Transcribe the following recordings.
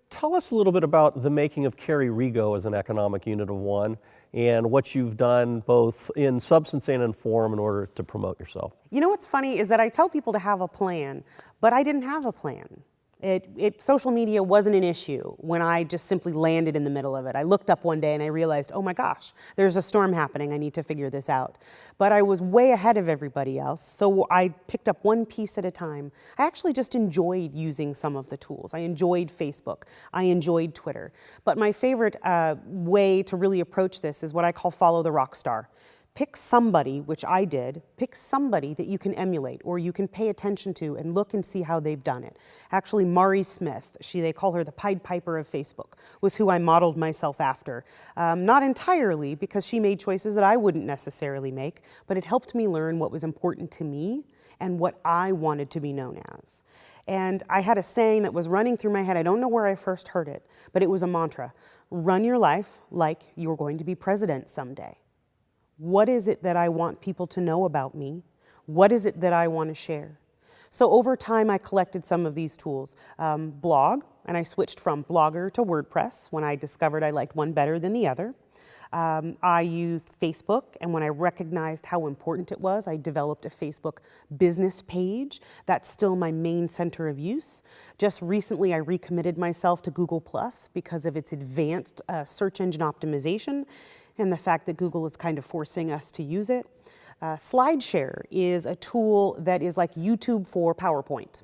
Tell us a little bit about the making of Kerry Rego as an economic unit of one and what you've done both in substance and in form in order to promote yourself. You know what's funny is that I tell people to have a plan, but I didn't have a plan. Social media wasn't an issue when I just simply landed in the middle of it. I looked up one day and I realized, oh my gosh, there's a storm happening. I need to figure this out. But I was way ahead of everybody else, so I picked up one piece at a time. I actually just enjoyed using some of the tools. I enjoyed Facebook. I enjoyed Twitter. But my favorite way to really approach this is what I call follow the rock star. Pick somebody, which I did, pick somebody that you can emulate or you can pay attention to and look and see how they've done it. Actually, Mari Smith, they call her the Pied Piper of Facebook, was who I modeled myself after. Not entirely, because she made choices that I wouldn't necessarily make, but it helped me learn what was important to me and what I wanted to be known as. And I had a saying that was running through my head. I don't know where I first heard it, but it was a mantra. Run your life like you're going to be president someday. What is it that I want people to know about me? What is it that I want to share? So over time, I collected some of these tools. Blog, and I switched from Blogger to WordPress when I discovered I liked one better than the other. I used Facebook, and when I recognized how important it was, I developed a Facebook business page. That's still my main center of use. Just recently, I recommitted myself to Google Plus because of its advanced search engine optimization and the fact that Google is kind of forcing us to use it. SlideShare is a tool that is like YouTube for PowerPoint.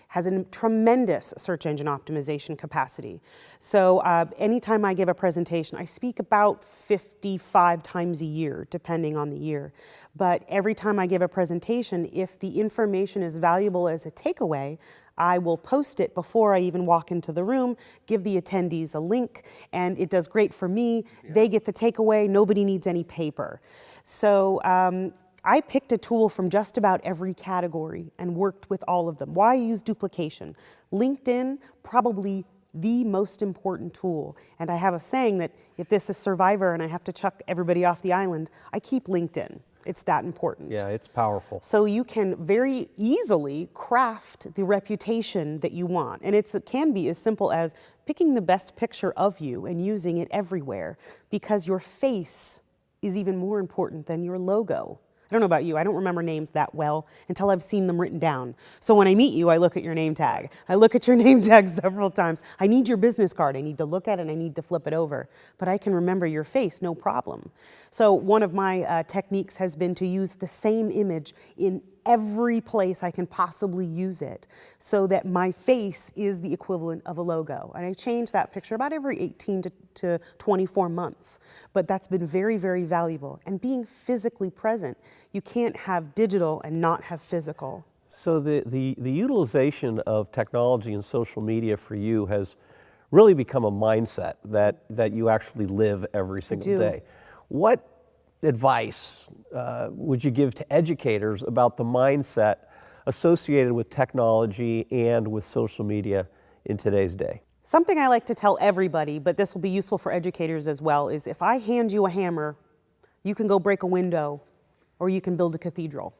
Has a tremendous search engine optimization capacity. So anytime I give a presentation, I speak about 55 times a year, depending on the year. But every time I give a presentation, if the information is valuable as a takeaway, I will post it before I even walk into the room, give the attendees a link, and it does great for me. Yeah. They get the takeaway, nobody needs any paper. So I picked a tool from just about every category and worked with all of them. Why use duplication? LinkedIn, probably the most important tool. And I have a saying that if this is Survivor and I have to chuck everybody off the island, I keep LinkedIn. It's that important. Yeah, it's powerful. So you can very easily craft the reputation that you want. And it can be as simple as picking the best picture of you and using it everywhere, because your face is even more important than your logo. I don't know about you, I don't remember names that well until I've seen them written down. So when I meet you, I look at your name tag. I look at your name tag several times. I need your business card. I need to look at it and I need to flip it over. But I can remember your face, no problem. So one of my techniques has been to use the same image in every place I can possibly use it so that my face is the equivalent of a logo. And I change that picture about every 18 to 24 months. But that's been very, very valuable. And being physically present, you can't have digital and not have physical. So the utilization of technology and social media for you has really become a mindset that you actually live every single day. What advice would you give to educators about the mindset associated with technology and with social media in today's day? Something I like to tell everybody, but this will be useful for educators as well, is if I hand you a hammer, you can go break a window or you can build a cathedral.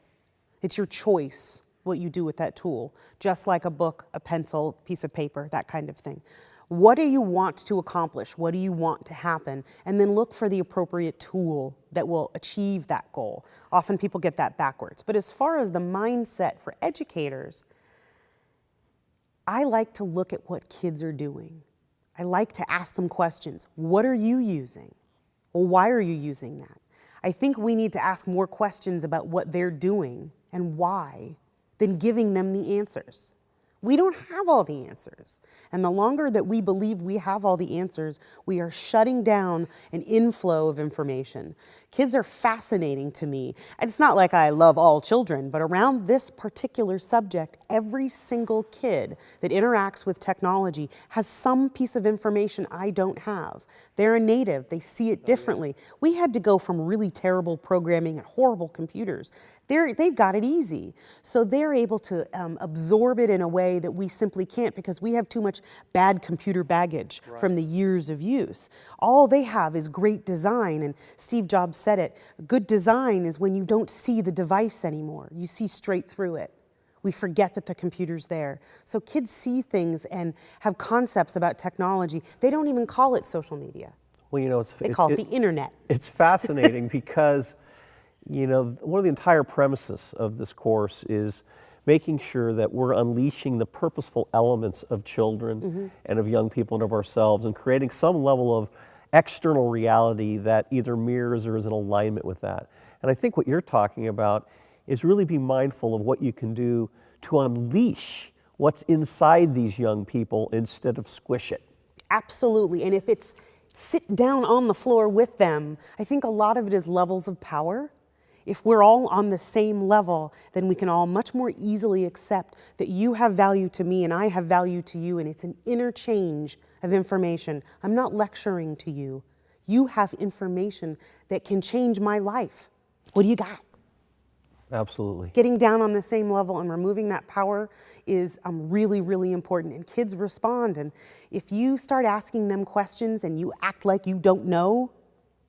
It's your choice what you do with that tool, just like a book, a pencil, piece of paper, that kind of thing. What do you want to accomplish? What do you want to happen? And then look for the appropriate tool that will achieve that goal. Often people get that backwards. But as far as the mindset for educators, I like to look at what kids are doing. I like to ask them questions. What are you using? Well, why are you using that? I think we need to ask more questions about what they're doing and why than giving them the answers. We don't have all the answers. And the longer that we believe we have all the answers, we are shutting down an inflow of information. Kids are fascinating to me. And it's not like I love all children, but around this particular subject, every single kid that interacts with technology has some piece of information I don't have. They're a native, they see it differently. We had to go from really terrible programming and horrible computers. They've got it easy. So they're able to absorb it in a way that we simply can't because we have too much bad computer baggage from the years of use. All they have is great design, and Steve Jobs said it. Good design is when you don't see the device anymore. You see straight through it. We forget that the computer's there. So kids see things and have concepts about technology. They don't even call it social media. Well, you know, They call it the internet. It's fascinating because, you know, one of the entire premises of this course is making sure that we're unleashing the purposeful elements of children and of young people and of ourselves and creating some level of external reality that either mirrors or is in alignment with that. And I think what you're talking about is really be mindful of what you can do to unleash what's inside these young people instead of squish it. Absolutely. And if it's sit down on the floor with them, I think a lot of it is levels of power. If we're all on the same level, then we can all much more easily accept that you have value to me and I have value to you, and it's an interchange of information. I'm not lecturing to you. You have information that can change my life. What do you got? Absolutely. Getting down on the same level and removing that power is really, really important. And kids respond. And if you start asking them questions and you act like you don't know,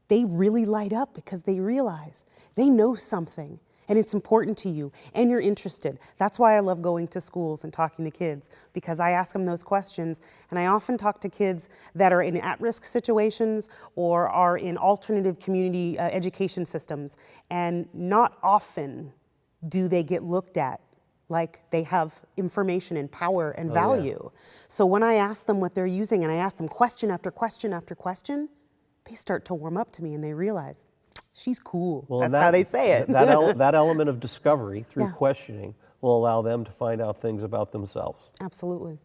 they really light up because they realize they know something and it's important to you and you're interested. That's why I love going to schools and talking to kids, because I ask them those questions. And I often talk to kids that are in at-risk situations or are in alternative community education systems. And not often do they get looked at like they have information and power and value. So when I ask them what they're using and I ask them question after question after question, they start to warm up to me and they realize, she's cool. Well, That's how they say it. That element of discovery through Yeah. questioning will allow them to find out things about themselves. Absolutely.